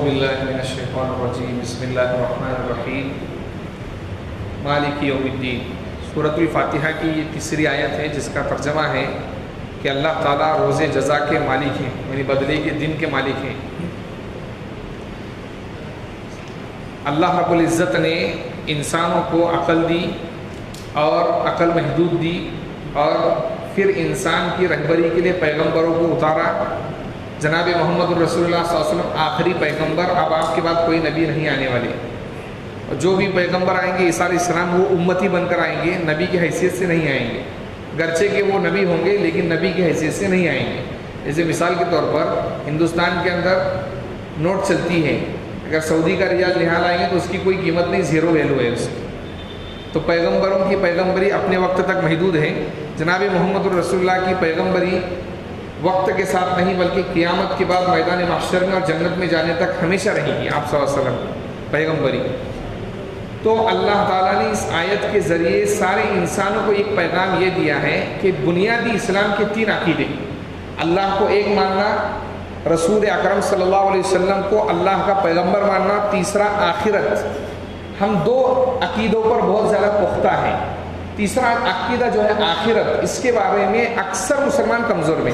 باللہ من الشیطان الرجیم بسم اللہ الرحمن الرحیم مالک یوم الدین۔ سورۃ الفاتحہ کی یہ تیسری آیت ہے جس کا ترجمہ ہے کہ اللہ تعالیٰ روز جزا کے مالک ہیں، یعنی بدلے کے دن کے مالک ہیں۔ اللہ رب العزت نے انسانوں کو عقل دی اور عقل محدود دی، اور پھر انسان کی رہبری کے لیے پیغمبروں کو اتارا۔ جناب محمد الرسول اللہ صلی اللہ علیہ وسلم آخری پیغمبر، اب آپ کے بعد کوئی نبی نہیں آنے والے، اور جو بھی پیغمبر آئیں گے عیسیٰ علیہ السلام وہ امتی بن کر آئیں گے، نبی کی حیثیت سے نہیں آئیں گے، گرچہ کہ وہ نبی ہوں گے لیکن نبی کی حیثیت سے نہیں آئیں گے۔ جیسے مثال کے طور پر ہندوستان کے اندر نوٹ چلتی ہے، اگر سعودی کا ریال نہال آئیں گے تو اس کی کوئی قیمت نہیں، زیرو ویلو ہے اس کی۔ تو پیغمبروں کی پیغمبری اپنے وقت تک محدود ہے۔ جناب محمد الرسول اللہ کی پیغمبری وقت کے ساتھ نہیں بلکہ قیامت کے بعد میدان محشر میں اور جنت میں جانے تک ہمیشہ رہے گی آپ صلی اللہ علیہ وسلم پیغمبری۔ تو اللہ تعالیٰ نے اس آیت کے ذریعے سارے انسانوں کو ایک پیغام یہ دیا ہے کہ بنیادی اسلام کے تین عقیدے، اللہ کو ایک ماننا، رسول اکرم صلی اللہ علیہ وسلم کو اللہ کا پیغمبر ماننا، تیسرا آخرت۔ ہم دو عقیدوں پر بہت زیادہ پختہ ہیں۔ تیسرا عقیدہ جو ہے آخرت، اس کے بارے میں اکثر مسلمان کمزور میں،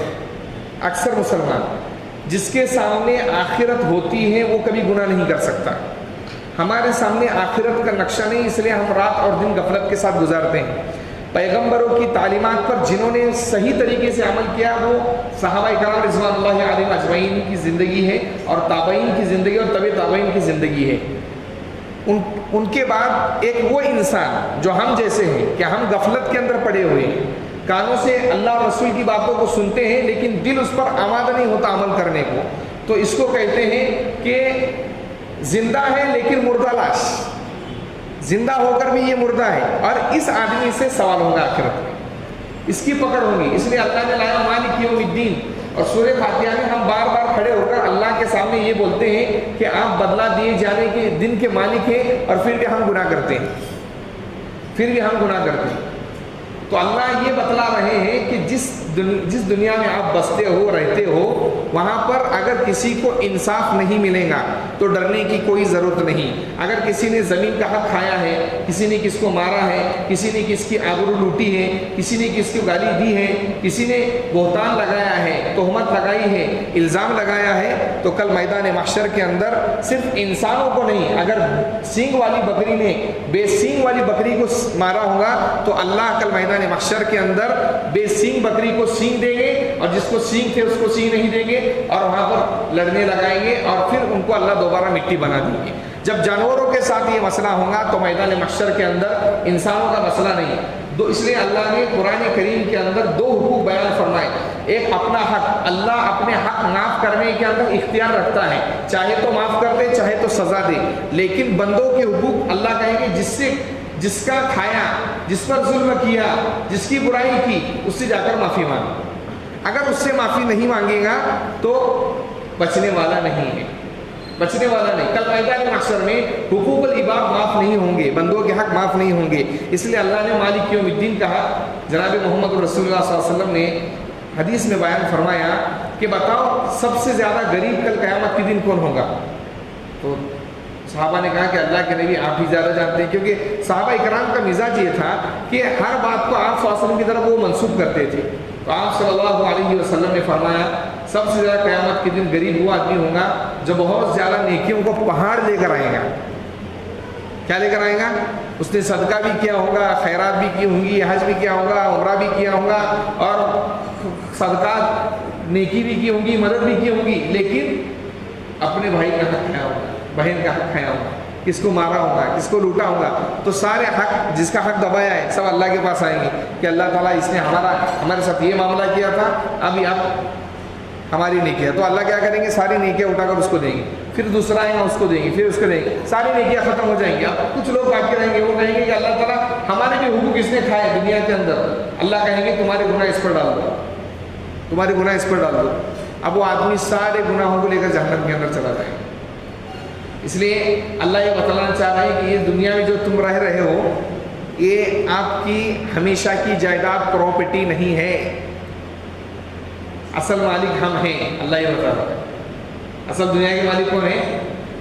اکثر مسلمان جس کے سامنے آخرت ہوتی ہے وہ کبھی گناہ نہیں کر سکتا۔ ہمارے سامنے آخرت کا نقشہ نہیں، اس لیے ہم رات اور دن غفلت کے ساتھ گزارتے ہیں۔ پیغمبروں کی تعلیمات پر جنہوں نے صحیح طریقے سے عمل کیا وہ صحابہ کرام رضوان اللہ علیہم اجمعین کی زندگی ہے، اور تابعین کی زندگی اور تبع تابعین کی زندگی ہے۔ ان کے بعد ایک وہ انسان جو ہم جیسے ہیں کہ ہم غفلت کے اندر پڑے ہوئے ہیں، کانوں سے اللہ اور رسول کی باتوں کو سنتے ہیں لیکن دل اس پر آمادہ نہیں ہوتا عمل کرنے کو، تو اس کو کہتے ہیں کہ زندہ ہے لیکن مردہ لاش، زندہ ہو کر بھی یہ مردہ ہے، اور اس آدمی سے سوال ہوگا آخرت میں، اس کی پکڑ ہوگی۔ اس لیے اللہ نے لایا مالک یوم الدین، اور سورہ فاتحہ میں ہم بار بار کھڑے ہو کر اللہ کے سامنے یہ بولتے ہیں کہ آپ بدلہ دیے جانے کے دن کے مالک ہیں، اور پھر بھی ہم گناہ کرتے ہیں، پھر بھی ہم گناہ کرتے ہیں۔ تو اللہ یہ بتلا رہے ہیں کہ جس دنیا میں آپ بستے ہو، رہتے ہو، وہاں پر اگر کسی کو انصاف نہیں ملے گا تو ڈرنے کی کوئی ضرورت نہیں۔ اگر کسی نے زمین کا حق کھایا ہے، کسی نے کس کو مارا ہے، کسی نے کس کی آبرو لوٹی ہے، کسی نے کس کی گالی دی ہے، کسی نے بہتان لگایا ہے، تہمت لگائی ہے، الزام لگایا ہے، تو کل میدان محشر کے اندر صرف انسانوں کو نہیں، اگر سینگ والی بکری نے بے سینگ والی بکری کو مارا ہوگا تو اللہ کل میدان محشر کے اندر بے سینگ بکری کو سینگ دیں گے، اور جس کو سینگ تھے اس کو سینگ نہیں دیں گے، اور وہاں پر لڑنے لگائیں گے، اور پھر ان کو اللہ دوبارہ مٹی بنا دیں گے۔ جب جانوروں کے ساتھ یہ مسئلہ ہوگا تو میدان محشر کے اندر انسانوں کا مسئلہ نہیں۔ اس لیے اللہ نے قرآن کریم کے اندر دو حقوق بیان فرمائے۔ ایک اپنا حق، اللہ اپنے حق معاف کرنے کے اندر اختیار رکھتا ہے، چاہے تو معاف کر دے چاہے تو سزا دے، لیکن بندوں کے حقوق اللہ کہیں گے جس کا کھایا، جس پر ظلم کیا، جس کی برائی کی، اس سے جا کر معافی مانگو۔ اگر اس سے معافی نہیں مانگے گا تو بچنے والا نہیں ہے، بچنے والا نہیں۔ کل میدان محشر میں حقوق العباد معاف نہیں ہوں گے، بندوں کے حق معاف نہیں ہوں گے۔ اس لیے اللہ نے مالک یوم الدین کہا۔ جناب محمد رسول اللہ صلی اللہ علیہ وسلم نے حدیث میں بیان فرمایا کہ بتاؤ سب سے زیادہ غریب کل قیامت کے دن کون ہوگا؟ تو صحابہ نے کہا کہ اللہ کے نبی آپ ہی زیادہ جانتے ہیں، کیونکہ صحابہ اکرام کا مزاج یہ تھا کہ ہر بات کو آپ صلی اللہ علیہ وسلم کی طرف وہ منسوب کرتے تھے۔ تو آپ صلی اللہ علیہ وسلم نے فرمایا سب سے زیادہ قیامت کے دن غریب وہ آدمی ہوگا جو بہت زیادہ نیکیوں کو پہاڑ لے کر آئے گا۔ کیا لے کر آئے گا؟ اس نے صدقہ بھی کیا ہوگا، خیرات بھی کی ہوں گی، حج بھی کیا ہوگا، عمرہ بھی کیا ہوگا، اور صدقات نیکی بھی کی ہوں گی، مدد بھی کی ہوں گی، لیکن اپنے بھائی کا حق کھایا ہوگا، بہن کا حق کھایا ہوگا، کس کو مارا ہوگا، کس کو لوٹا ہوگا۔ تو سارے حق، جس کا حق دبایا ہے، سب اللہ کے پاس آئیں گے کہ اللہ تعالیٰ اس نے ہمارے ساتھ یہ معاملہ کیا تھا، ابھی آپ ہماری نیکیاں، تو اللہ کیا کریں گے؟ ساری نیکیاں اٹھا کر اس کو دیں گے، پھر دوسرا آئے گا اس کو دیں گے، پھر اس کو دیں گے، ساری نیکیاں ختم ہو جائیں گی۔ اب کچھ لوگ باقی رہیں گے، وہ کہیں گے کہ اللہ تعالیٰ ہمارے بھی حقوق اس نے کھائے دنیا کے اندر۔ اللہ کہیں گے تمہارے گناہ اس پر ڈال دو، تمہارے گناہ اس پر ڈال دو۔ اب وہ آدمی سارے گناہوں کو لے کر جہنم کے اندر چلا جائے گا۔ اس لیے اللہ یہ بتلانا چاہ رہے ہیں کہ یہ دنیا میں جو تم رہ رہے ہو یہ آپ کی ہمیشہ کی جائیداد، پراپرٹی نہیں ہے، اصل مالک ہم ہیں۔ اللہ یہ بتا رہا ہے اصل دنیا کے مالک کون ہیں؟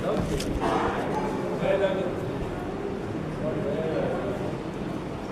No.